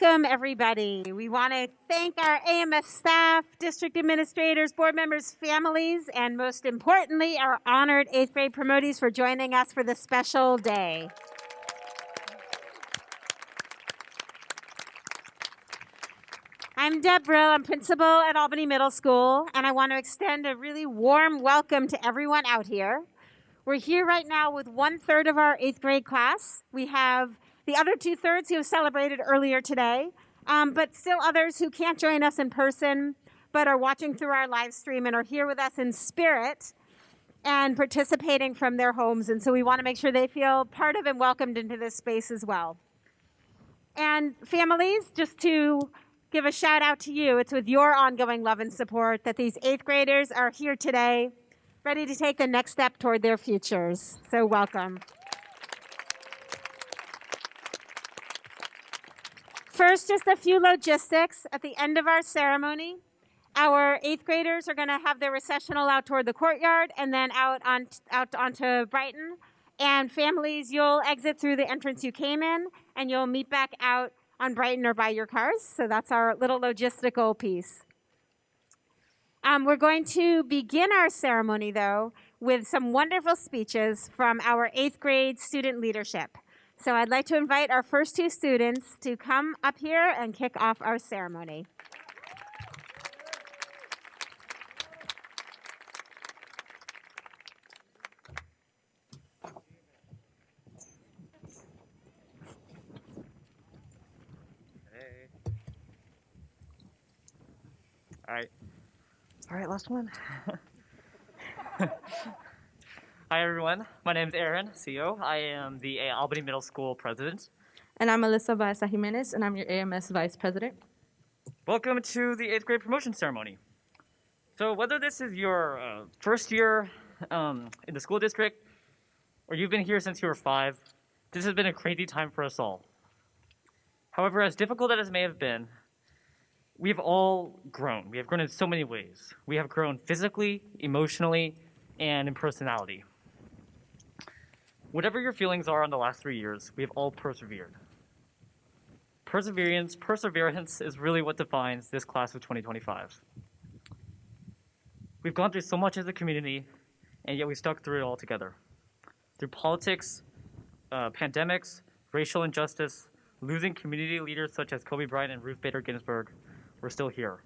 Welcome, everybody. We want to thank our AMS staff, district administrators, board members, families, and most importantly, our honored 8th grade promotees for joining us for this special day. I'm Deb Brill. I'm principal at Albany Middle School, and I want to extend a really warm welcome to everyone out here. We're here right now with 1/3 of our 8th grade class. We have the other 2/3 who have celebrated earlier today, but still others who can't join us in person, but are watching through our live stream and are here with us in spirit and participating from their homes. And so we want to make sure they feel part of and welcomed into this space as well. And families, just to give a shout out to you, it's with your ongoing love and support that these 8th graders are here today, ready to take the next step toward their futures. So welcome. First, just a few logistics. At the end of our ceremony, our 8th graders are going to have their recessional out toward the courtyard and then out onto Brighton. And families, you'll exit through the entrance you came in, and you'll meet back out on Brighton or by your cars. So that's our little logistical piece. We're going to begin our ceremony, though, with some wonderful speeches from our 8th grade student leadership. So I'd like to invite our first 2 students to come up here and kick off our ceremony. Hey. All right, last one. Hi, everyone. My name is Aaron, CEO. I am the Albany Middle School president. And I'm Alyssa Baeza Jimenez, and I'm your AMS vice president. Welcome to the 8th grade promotion ceremony. So whether this is your first year in the school district, or you've been here since you were 5, this has been a crazy time for us all. However, as difficult as it may have been, we've all grown. We have grown in so many ways. We have grown physically, emotionally, and in personality. Whatever your feelings are on the last 3 years, we have all persevered. Perseverance is really what defines this class of 2025. We've gone through so much as a community, and yet we stuck through it all together. Through politics, pandemics, racial injustice, losing community leaders such as Kobe Bryant and Ruth Bader Ginsburg, we're still here.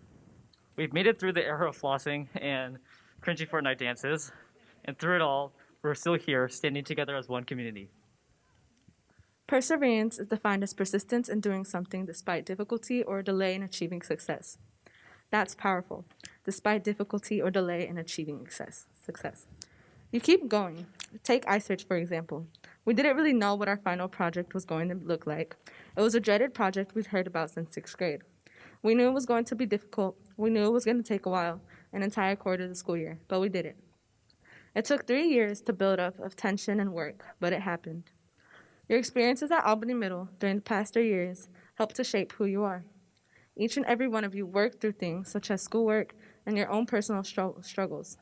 We've made it through the era of flossing and cringy Fortnite dances, and through it all, we're still here, standing together as one community. Perseverance is defined as persistence in doing something despite difficulty or delay in achieving success. That's powerful, despite difficulty or delay in achieving success. You keep going. Take iSearch, for example. We didn't really know what our final project was going to look like. It was a dreaded project we'd heard about since 6th grade. We knew it was going to be difficult. We knew it was going to take a while, an entire quarter of the school year, but we did it. It took 3 years to build up of tension and work, but it happened. Your experiences at Albany Middle during the past 3 years helped to shape who you are. Each and every one of you worked through things such as schoolwork and your own personal struggles.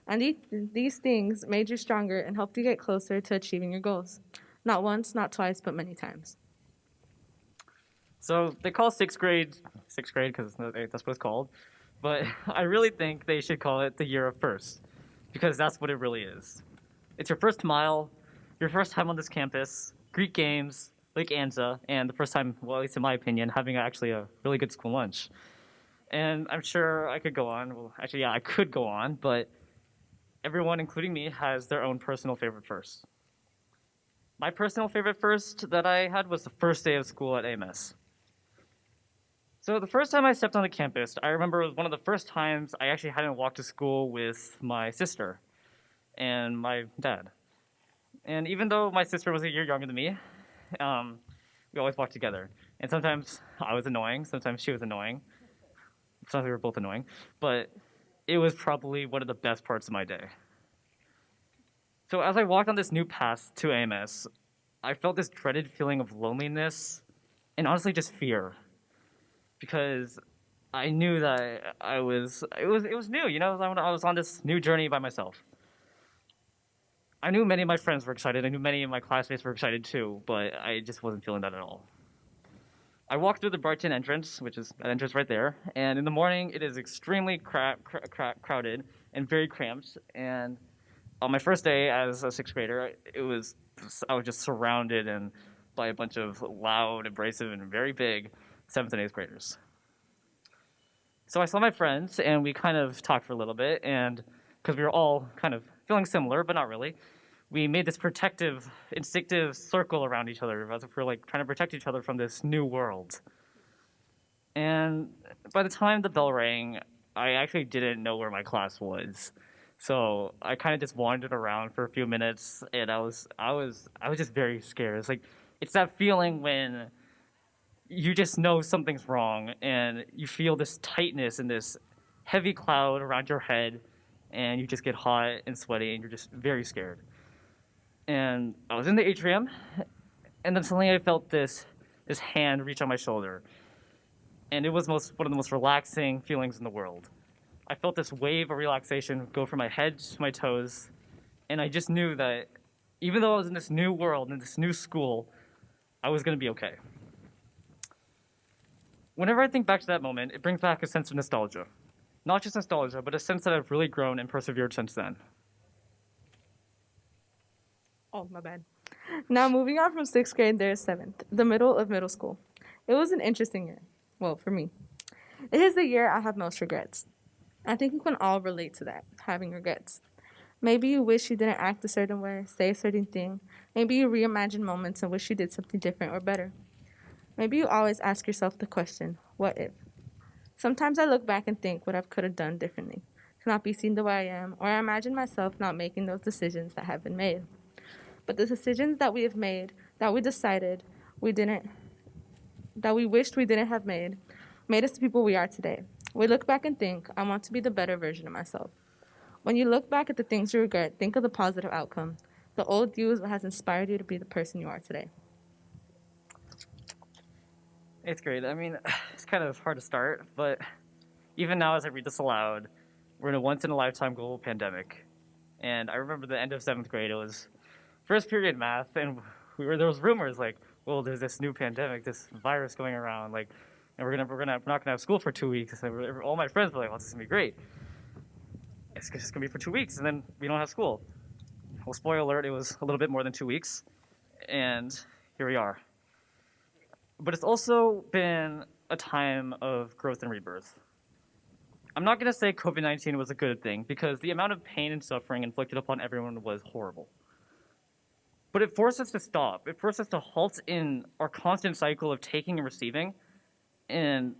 And these things made you stronger and helped you get closer to achieving your goals. Not once, not twice, but many times. So they call 6th grade because that's what it's called, but I really think they should call it the year of first, because that's what it really is. It's your first mile, your first time on this campus, Greek games, Lake Anza, and the first time, well, at least in my opinion, having actually a really good school lunch. And I'm sure I could go on. Well, actually, yeah, I could go on, but everyone, including me, has their own personal favorite first. My personal favorite first that I had was the first day of school at AMS. So the first time I stepped on the campus, I remember it was one of the first times I actually hadn't walked to school with my sister and my dad. And even though my sister was a year younger than me, we always walked together. And sometimes I was annoying, sometimes she was annoying. Sometimes we were both annoying. But it was probably one of the best parts of my day. So as I walked on this new path to AMS, I felt this dreaded feeling of loneliness and honestly just fear. Because I knew that it was new, you know, I was on this new journey by myself. I knew many of my friends were excited. I knew many of my classmates were excited too, but I just wasn't feeling that at all. I walk through the Brighton entrance, which is that entrance right there, and in the morning it is extremely crowded and very cramped. And on my first day as a sixth grader, I was just surrounded and by a bunch of loud, abrasive, and very big seventh and eighth graders. So I saw my friends, and we kind of talked for a little bit, and because we were all kind of feeling similar, but not really, we made this protective, instinctive circle around each other as if we're like trying to protect each other from this new world. And by the time the bell rang, I actually didn't know where my class was. So I kind of just wandered around for a few minutes, and I was just very scared. It's that feeling when you just know something's wrong, and you feel this tightness and this heavy cloud around your head, and you just get hot and sweaty, and you're just very scared. And I was in the atrium, and then suddenly I felt this hand reach on my shoulder, and it was one of the most relaxing feelings in the world. I felt this wave of relaxation go from my head to my toes, and I just knew that even though I was in this new world, in this new school, I was going to be okay. Whenever I think back to that moment, it brings back a sense of nostalgia. Not just nostalgia, but a sense that I've really grown and persevered since then. Oh, my bad. Now, moving on from 6th grade, there's 7th, the middle of middle school. It was an interesting year. Well, for me. It is the year I have most regrets. I think we can all relate to that, having regrets. Maybe you wish you didn't act a certain way, say a certain thing. Maybe you reimagine moments and wish you did something different or better. Maybe you always ask yourself the question, what if? Sometimes I look back and think what I could have done differently, to not be seen the way I am, or I imagine myself not making those decisions that have been made. But the decisions that we have made, that we decided that we wished we didn't have made us the people we are today. We look back and think, I want to be the better version of myself. When you look back at the things you regret, think of the positive outcome. The old you is what has inspired you to be the person you are today. Eighth grade, I mean, it's kind of hard to start, but even now as I read this aloud, we're in a once-in-a-lifetime global pandemic. And I remember the end of 7th grade, it was first period math, and there was rumors like, well, there's this new pandemic, this virus going around, like, and we're not gonna have school for 2 weeks. And all my friends were like, well, this is gonna be great. It's just gonna be for 2 weeks, and then we don't have school. Well, spoiler alert, it was a little bit more than 2 weeks, and here we are. But it's also been a time of growth and rebirth. I'm not gonna say COVID-19 was a good thing, because the amount of pain and suffering inflicted upon everyone was horrible. But it forced us to stop. It forced us to halt in our constant cycle of taking and receiving, and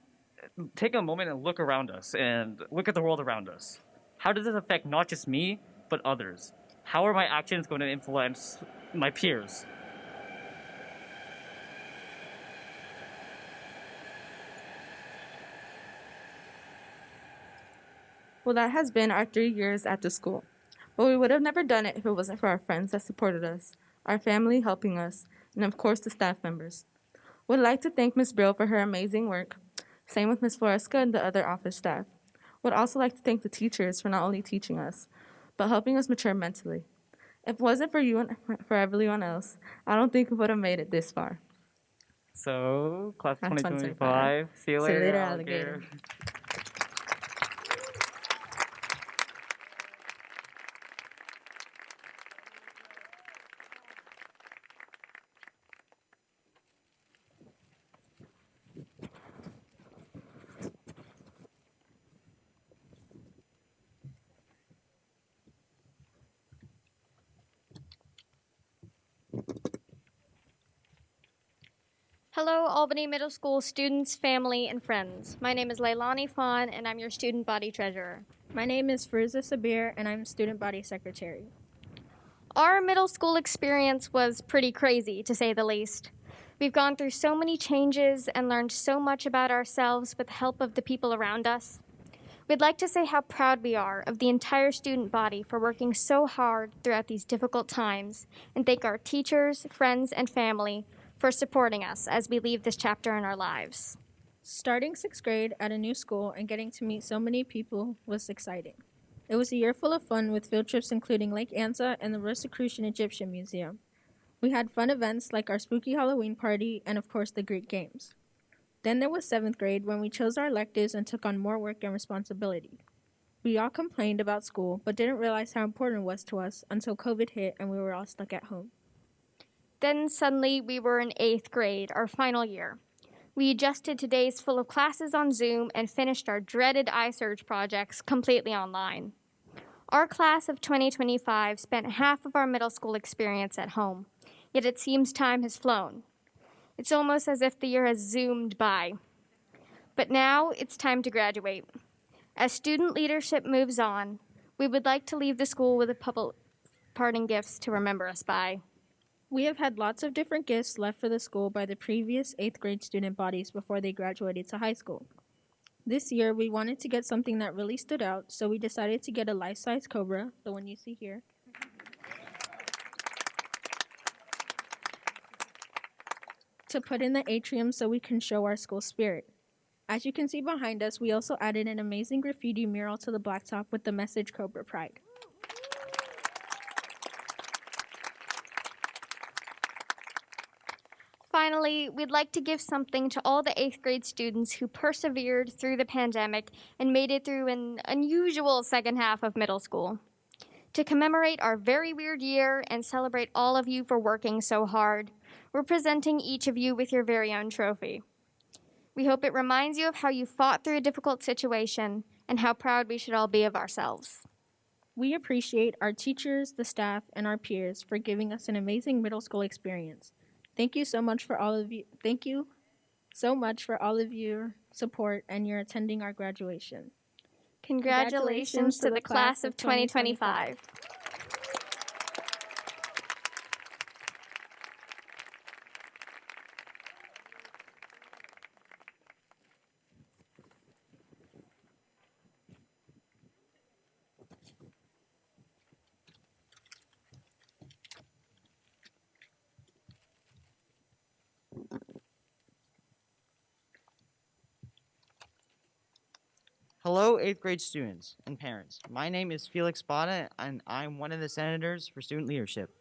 take a moment and look around us and look at the world around us. How does this affect not just me, but others? How are my actions going to influence my peers? Well, that has been our 3 years at the school. But we would have never done it if it wasn't for our friends that supported us, our family helping us, and of course the staff members. Would like to thank Ms. Brill for her amazing work. Same with Ms. Floresca and the other office staff. Would also like to thank the teachers for not only teaching us, but helping us mature mentally. If it wasn't for you and for everyone else, I don't think we would have made it this far. So, class of Class 2025. See you later, alligator. alligator. Hello, Albany Middle School students, family, and friends. My name is Leilani Fawn, and I'm your student body treasurer. My name is Fariza Sabir, and I'm student body secretary. Our middle school experience was pretty crazy, to say the least. We've gone through so many changes and learned so much about ourselves with the help of the people around us. We'd like to say how proud we are of the entire student body for working so hard throughout these difficult times, and thank our teachers, friends, and family for supporting us as we leave this chapter in our lives. Starting 6th grade at a new school and getting to meet so many people was exciting. It was a year full of fun with field trips including Lake Anza and the Rosicrucian Egyptian Museum. We had fun events like our spooky Halloween party and of course the Greek games. Then there was 7th grade when we chose our electives and took on more work and responsibility. We all complained about school, but didn't realize how important it was to us until COVID hit and we were all stuck at home. Then suddenly we were in 8th grade, our final year. We adjusted to days full of classes on Zoom and finished our dreaded iSearch projects completely online. Our class of 2025 spent half of our middle school experience at home, yet it seems time has flown. It's almost as if the year has zoomed by. But now it's time to graduate. As student leadership moves on, we would like to leave the school with a couple parting gifts to remember us by. We have had lots of different gifts left for the school by the previous 8th grade student bodies before they graduated to high school. This year, we wanted to get something that really stood out, so we decided to get a life-size cobra, the one you see here, to put in the atrium so we can show our school spirit. As you can see behind us, we also added an amazing graffiti mural to the blacktop with the message Cobra Pride. Finally, we'd like to give something to all the 8th grade students who persevered through the pandemic and made it through an unusual second half of middle school. To commemorate our very weird year and celebrate all of you for working so hard, we're presenting each of you with your very own trophy. We hope it reminds you of how you fought through a difficult situation and how proud we should all be of ourselves. We appreciate our teachers, the staff, and our peers for giving us an amazing middle school experience. Thank you so much for all of you. Thank you so much for all of your support and your attending our graduation. Congratulations to the class of 2025. Hello, 8th grade students and parents. My name is Felix Bada, and I'm one of the senators for student leadership.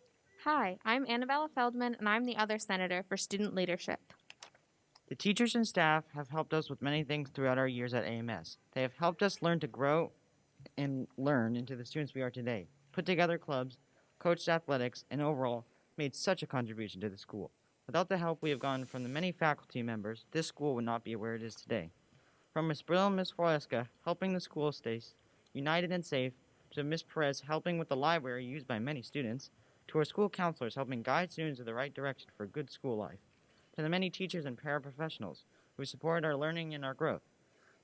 Hi, I'm Annabella Feldman, and I'm the other senator for student leadership. The teachers and staff have helped us with many things throughout our years at AMS. They have helped us learn to grow and learn into the students we are today, put together clubs, coached athletics, and overall made such a contribution to the school. Without the help we have gotten from the many faculty members, this school would not be where it is today. From Miss Brill and Miss Forleska helping the school stay united and safe, to Miss Perez helping with the library used by many students, to our school counselors helping guide students in the right direction for good school life, to the many teachers and paraprofessionals who supported our learning and our growth,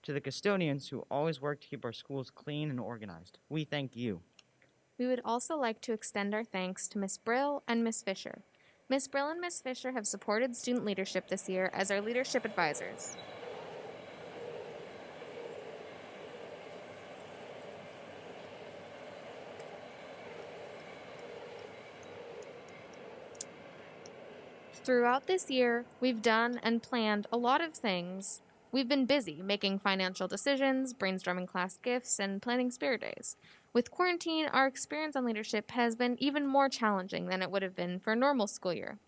to the custodians who always work to keep our schools clean and organized. We thank you. We would also like to extend our thanks to Miss Brill and Miss Fisher. Miss Brill and Miss Fisher have supported student leadership this year as our leadership advisors. Throughout this year, we've done and planned a lot of things. We've been busy making financial decisions, brainstorming class gifts, and planning spirit days. With quarantine, our experience on leadership has been even more challenging than it would have been for a normal school year.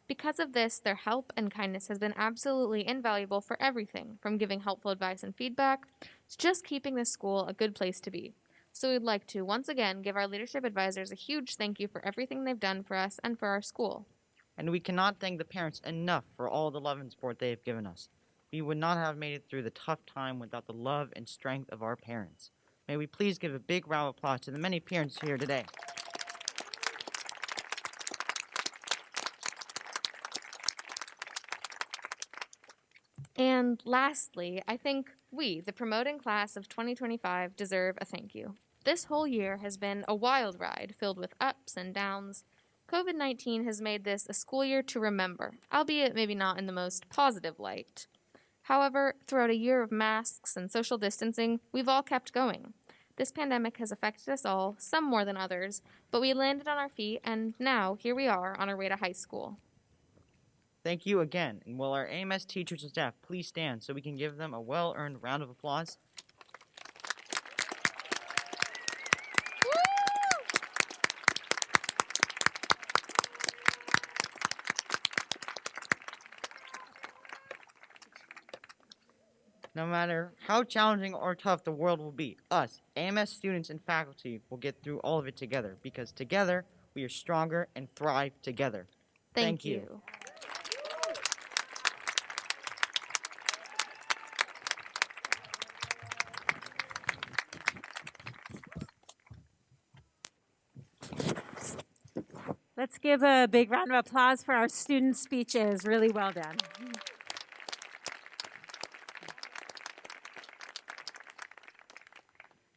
Because of this, their help and kindness has been absolutely invaluable for everything, from giving helpful advice and feedback to just keeping this school a good place to be. So we'd like to once again give our leadership advisors a huge thank you for everything they've done for us and for our school. And we cannot thank the parents enough for all the love and support they have given us. We would not have made it through the tough time without the love and strength of our parents. May we please give a big round of applause to the many parents here today. And lastly, I think we, the promoting class of 2025, deserve a thank you. This whole year has been a wild ride filled with ups and downs. COVID-19 has made this a school year to remember, albeit maybe not in the most positive light. However, throughout a year of masks and social distancing, we've all kept going. This pandemic has affected us all, some more than others, but we landed on our feet, and now here we are on our way to high school. Thank you again, and will our AMS teachers and staff please stand so we can give them a well-earned round of applause? No matter how challenging or tough the world will be, us, AMS students and faculty, will get through all of it together because together we are stronger and thrive together. Thank you. Let's give a big round of applause for our student speeches. Really well done.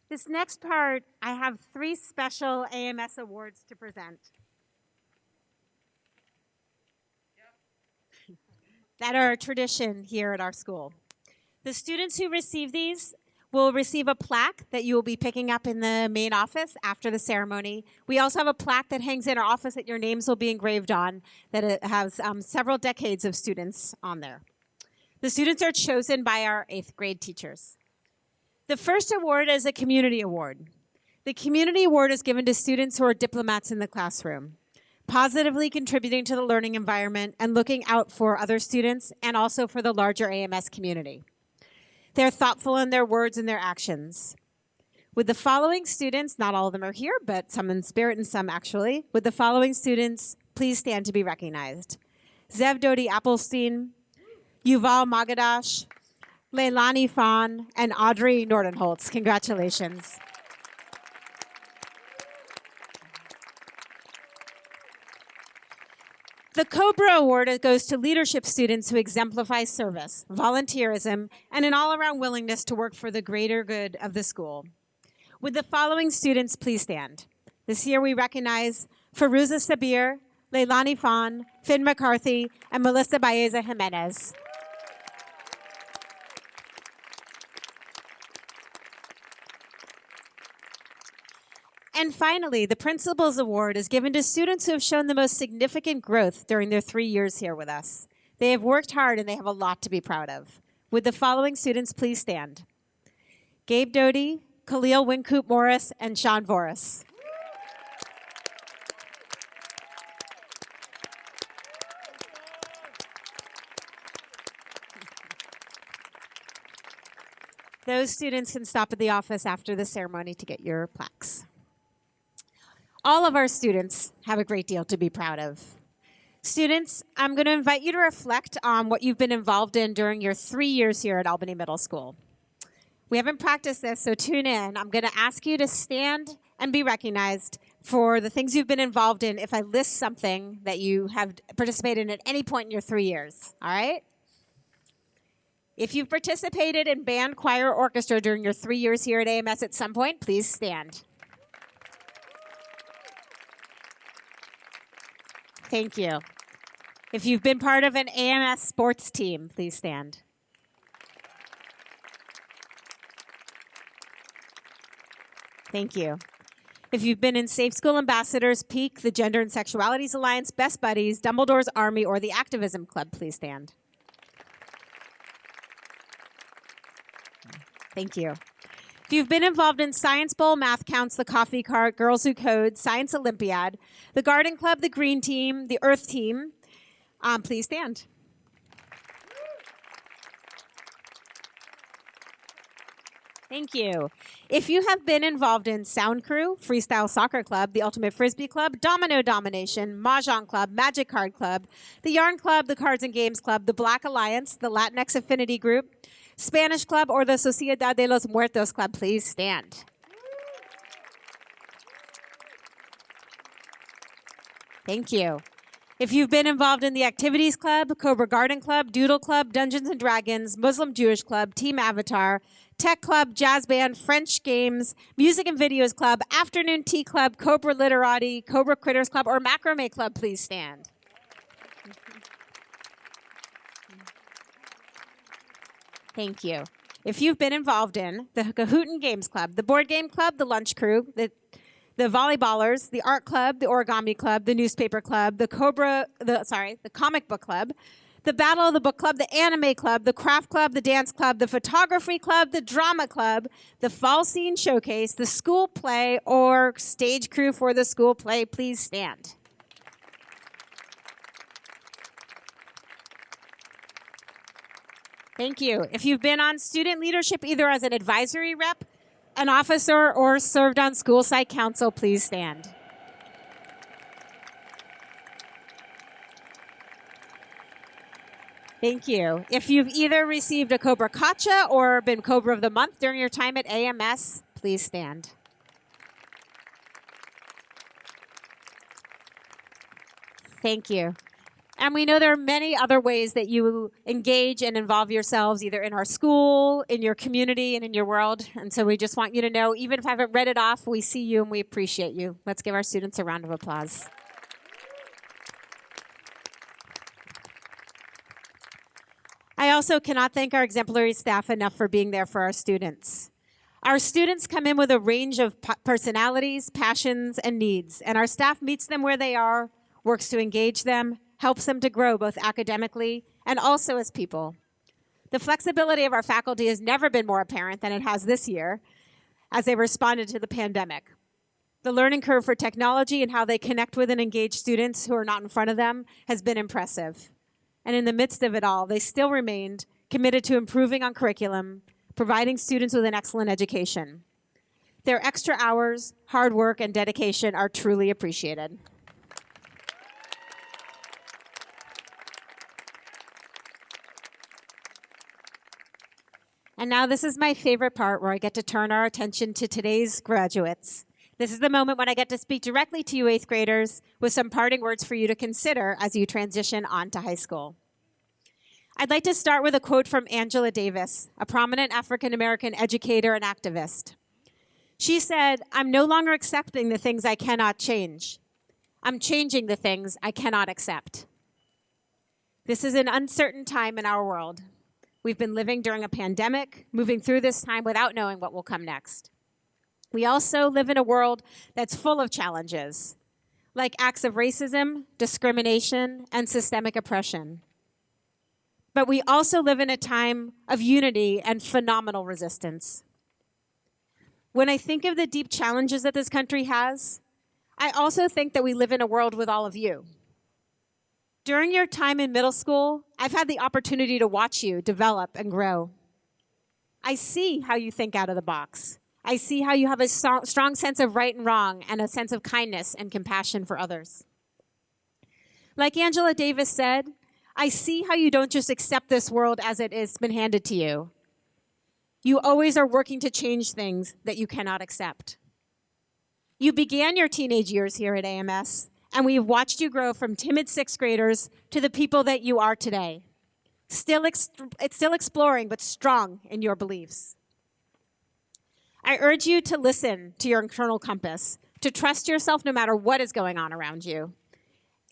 This next part, I have 3 special AMS awards to present. That are a tradition here at our school. The students who receive these will receive a plaque that you will be picking up in the main office after the ceremony. We also have a plaque that hangs in our office that your names will be engraved on, that it has several decades of students on there. The students are chosen by our 8th grade teachers. The first award is a community award. The community award is given to students who are diplomats in the classroom, positively contributing to the learning environment and looking out for other students and also for the larger AMS community. They're thoughtful in their words and their actions. With the following students, not all of them are here, but some in spirit and some actually. With the following students, please stand to be recognized. Zev Dodi Appelstein, Yuval Magadash, Leilani Fawn, and Audrey Nordenholtz. Congratulations. The Cobra Award goes to leadership students who exemplify service, volunteerism, and an all-around willingness to work for the greater good of the school. Would the following students please stand? This year we recognize Farouza Sabir, Leilani Fawn, Finn McCarthy, and Melissa Baeza Jimenez. And finally, the Principal's Award is given to students who have shown the most significant growth during their 3 years here with us. They have worked hard and they have a lot to be proud of. Would the following students please stand? Gabe Doty, Khalil Wincoop Morris, and Sean Voris. Those students can stop at the office after the ceremony to get your plaques. All of our students have a great deal to be proud of. Students, I'm going to invite you to reflect on what you've been involved in during your 3 years here at Albany Middle School. We haven't practiced this, so tune in. I'm going to ask you to stand and be recognized for the things you've been involved in if I list something that you have participated in at any point in your 3 years, all right? If you've participated in band, choir, or orchestra during your 3 years here at AMS at some point, please stand. Thank you. If you've been part of an AMS sports team, please stand. Thank you. If you've been in Safe School Ambassadors, Peak, the Gender and Sexualities Alliance, Best Buddies, Dumbledore's Army, or the Activism Club, please stand. Thank you. If you've been involved in Science Bowl, Math Counts, the Coffee Cart, Girls Who Code, Science Olympiad, the Garden Club, the Green Team, the Earth Team, please stand. Thank you. If you have been involved in Sound Crew, Freestyle Soccer Club, the Ultimate Frisbee Club, Domino Domination, Mahjong Club, Magic Card Club, the Yarn Club, the Cards and Games Club, the Black Alliance, the Latinx Affinity Group, Spanish Club, or the Sociedad de los Muertos Club, please stand. Thank you. If you've been involved in the Activities Club, Cobra Garden Club, Doodle Club, Dungeons and Dragons, Muslim Jewish Club, Team Avatar, Tech Club, Jazz Band, French Games, Music and Videos Club, Afternoon Tea Club, Cobra Literati, Cobra Critters Club, or Macrame Club, please stand. Thank you. If you've been involved in the Kahootin Games Club, the Board Game Club, the Lunch Crew, the Volleyballers, the Art Club, the Origami Club, the Newspaper Club, the Comic Book Club, the Battle of the Book Club, the Anime Club, the Craft Club, the Dance Club, the Photography Club, the Drama Club, the Fall Scene Showcase, the School Play, or Stage Crew for the School Play, please stand. Thank you. If you've been on student leadership either as an advisory rep, an officer, or served on school site council, please stand. Thank you. If you've either received a Cobra Kacha or been Cobra of the Month during your time at AMS, please stand. Thank you. And we know there are many other ways that you engage and involve yourselves, either in our school, in your community, and in your world. And so we just want you to know, even if I haven't read it off, we see you and we appreciate you. Let's give our students a round of applause. I also cannot thank our exemplary staff enough for being there for our students. Our students come in with a range of personalities, passions, and needs, and our staff meets them where they are, works to engage them, helps them to grow both academically and also as people. The flexibility of our faculty has never been more apparent than it has this year as they responded to the pandemic. The learning curve for technology and how they connect with and engage students who are not in front of them has been impressive. And in the midst of it all, they still remained committed to improving on curriculum, providing students with an excellent education. Their extra hours, hard work, and dedication are truly appreciated. And now this is my favorite part where I get to turn our attention to today's graduates. This is the moment when I get to speak directly to you 8th graders with some parting words for you to consider as you transition on to high school. I'd like to start with a quote from Angela Davis, a prominent African-American educator and activist. She said, "I'm no longer accepting the things I cannot change. I'm changing the things I cannot accept." This is an uncertain time in our world. We've been living during a pandemic, moving through this time without knowing what will come next. We also live in a world that's full of challenges, like acts of racism, discrimination, and systemic oppression. But we also live in a time of unity and phenomenal resistance. When I think of the deep challenges that this country has, I also think that we live in a world with all of you. During your time in middle school, I've had the opportunity to watch you develop and grow. I see how you think out of the box. I see how you have a strong sense of right and wrong and a sense of kindness and compassion for others. Like Angela Davis said, I see how you don't just accept this world as it has been handed to you. You always are working to change things that you cannot accept. You began your teenage years here at AMS, and we've watched you grow from timid 6th graders to the people that you are today. Still exploring, but strong in your beliefs. I urge you to listen to your internal compass, to trust yourself no matter what is going on around you,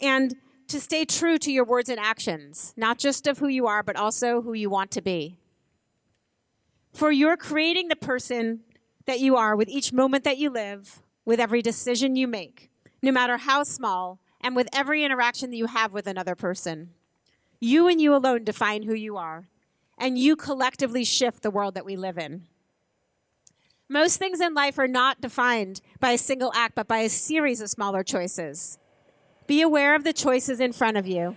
and to stay true to your words and actions, not just of who you are, but also who you want to be. For you're creating the person that you are with each moment that you live, with every decision you make, no matter how small, and with every interaction that you have with another person. You and you alone define who you are, and you collectively shift the world that we live in. Most things in life are not defined by a single act, but by a series of smaller choices. Be aware of the choices in front of you.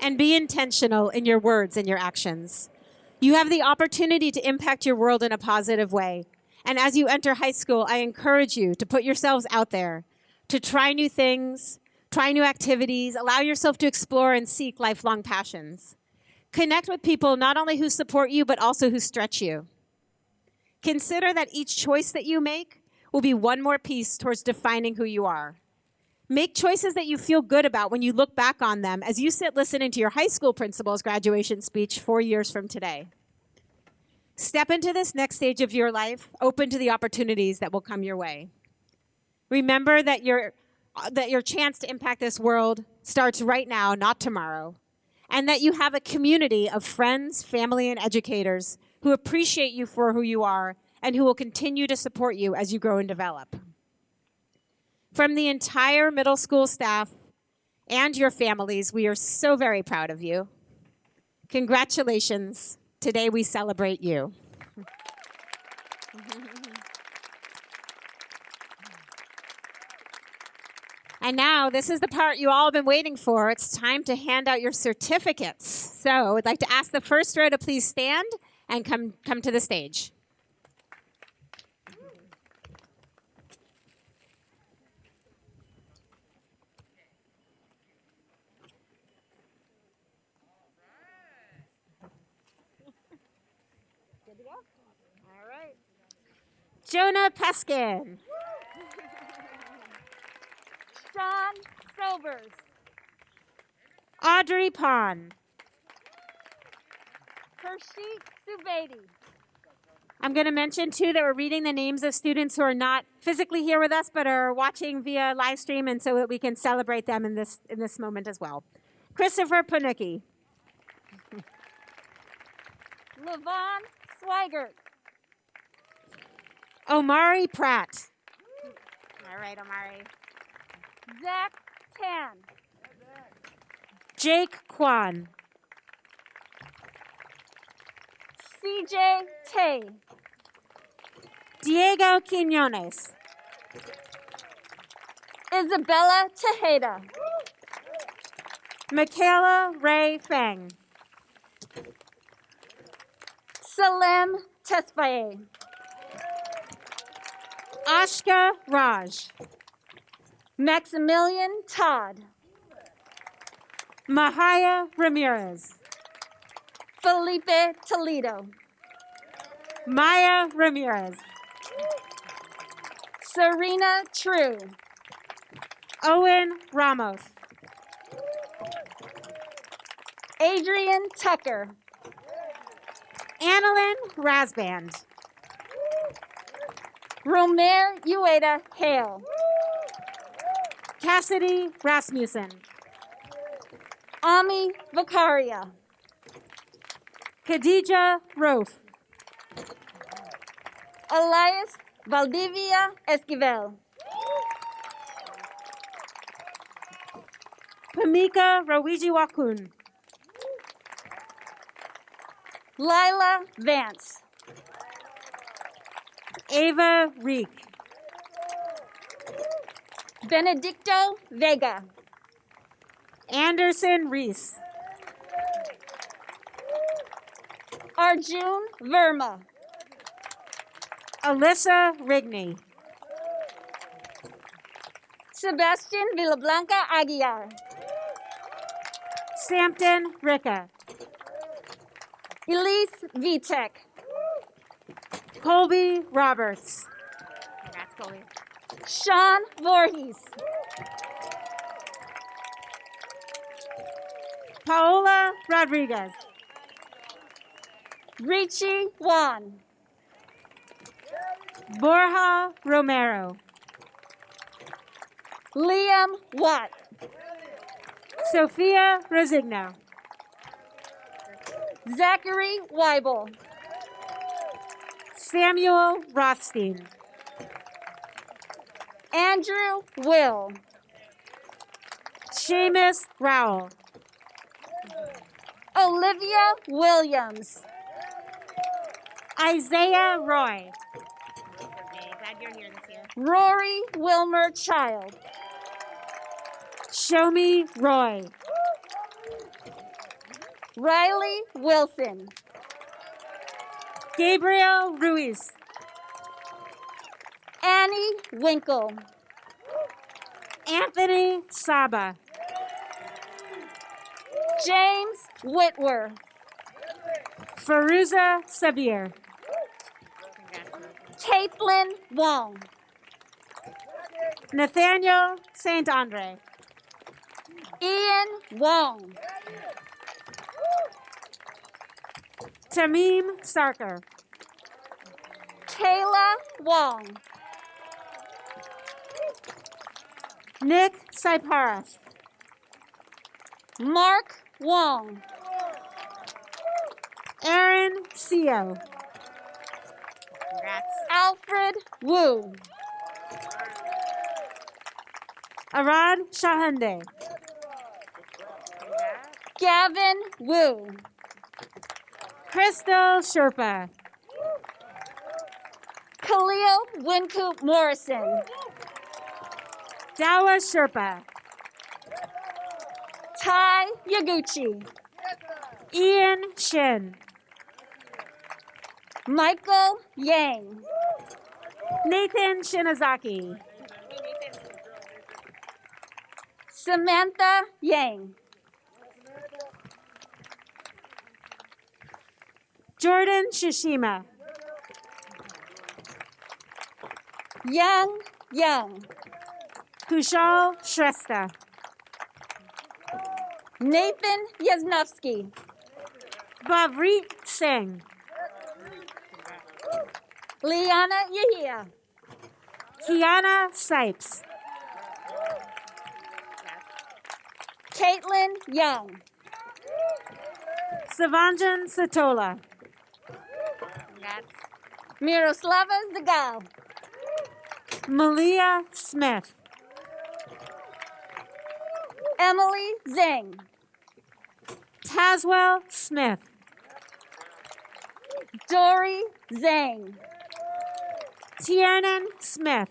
And be intentional in your words and your actions. You have the opportunity to impact your world in a positive way. And as you enter high school, I encourage you to put yourselves out there, to try new things, try new activities, allow yourself to explore and seek lifelong passions. Connect with people not only who support you, but also who stretch you. Consider that each choice that you make will be one more piece towards defining who you are. Make choices that you feel good about when you look back on them as you sit listening to your high school principal's graduation speech 4 years from today. Step into this next stage of your life, open to the opportunities that will come your way. Remember that your chance to impact this world starts right now, not tomorrow, and that you have a community of friends, family, and educators who appreciate you for who you are and who will continue to support you as you grow and develop. From the entire middle school staff and your families, we are so very proud of you. Congratulations. Today we celebrate you. And now, this is the part you all have been waiting for. It's time to hand out your certificates. So I'd like to ask the first row to please stand and come to the stage. Good to go? All right. Jonah Peskin. Sean Sobers. Audrey Pond. Hershey Subedi. I'm going to mention, too, that we're reading the names of students who are not physically here with us but are watching via live stream, and so that we can celebrate them in this moment as well. Christopher Panucki. Levon Swigert. Omari Pratt. All right, Omari. Zach Tan. Jake Kwan. CJ Tay. Diego Quinones. Isabella Tejeda. Michaela Ray Feng. Salem Tesfaye. Ashka Raj. Maximilian Todd. Mahaya Ramirez. Felipe Toledo. Maya Ramirez. Serena True. Owen Ramos. Adrian Tucker. Annalyn Rasband. Romer Ueda Hale. Cassidy Rasmussen. Ami Vicaria. Khadija Rofe. Elias Valdivia Esquivel. Pamika Rawiji Wakun. Lila Vance. Ava Reek. Benedicto Vega. Anderson Reese. Arjun Verma. Alyssa Rigney. Sebastian Villablanca Aguiar. Sampton Ricka. Elise Vitek. Colby Roberts. Congrats, Colby. Sean Voorhees. Paola Rodriguez. Richie Juan. Borja Romero. Liam Watt. Sophia Rosigno. Zachary Weibel. Samuel Rothstein. Andrew Will. Seamus Rowell. Olivia Williams. Isaiah Roy. Glad you're here this year. Rory Wilmer Child. Shomi Roy. Riley Wilson. Gabriel Ruiz. Annie Winkle. Anthony Saba. James Whitwer. Faruza Sabir. Caitlin Wong. Nathaniel St. Andre. Ian Wong. Tamim Sarkar. Kayla Wong. Nick Saiparas. Mark Wong. Aaron Seo. Alfred Wu. Arad Shahande. Gavin Wu. Crystal Sherpa. Khalil Wincoop Morrison. Dawa Sherpa. Tai Yaguchi. Ian Shin. Michael Yang. Nathan Shinazaki. Samantha Yang. Jordan Shishima. Yang Yang. Kushal Shrestha. Nathan Yasnovsky. Bhavreet Singh. Liana Yahia. Kiana Sipes. Caitlin Young. Savanjan Satola. Miroslava Zagal. Malia Smith. Emily Zhang. Taswell Smith. Dory Zhang. Tiernan Smith.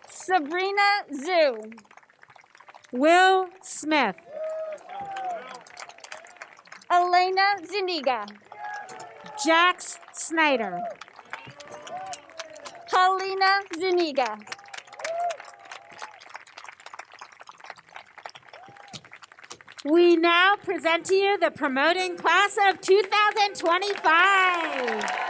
Sabrina Zhu. Will Smith. Elena Zuniga. Jax Snyder. Paulina Zuniga. We now present to you the promoting class of 2025.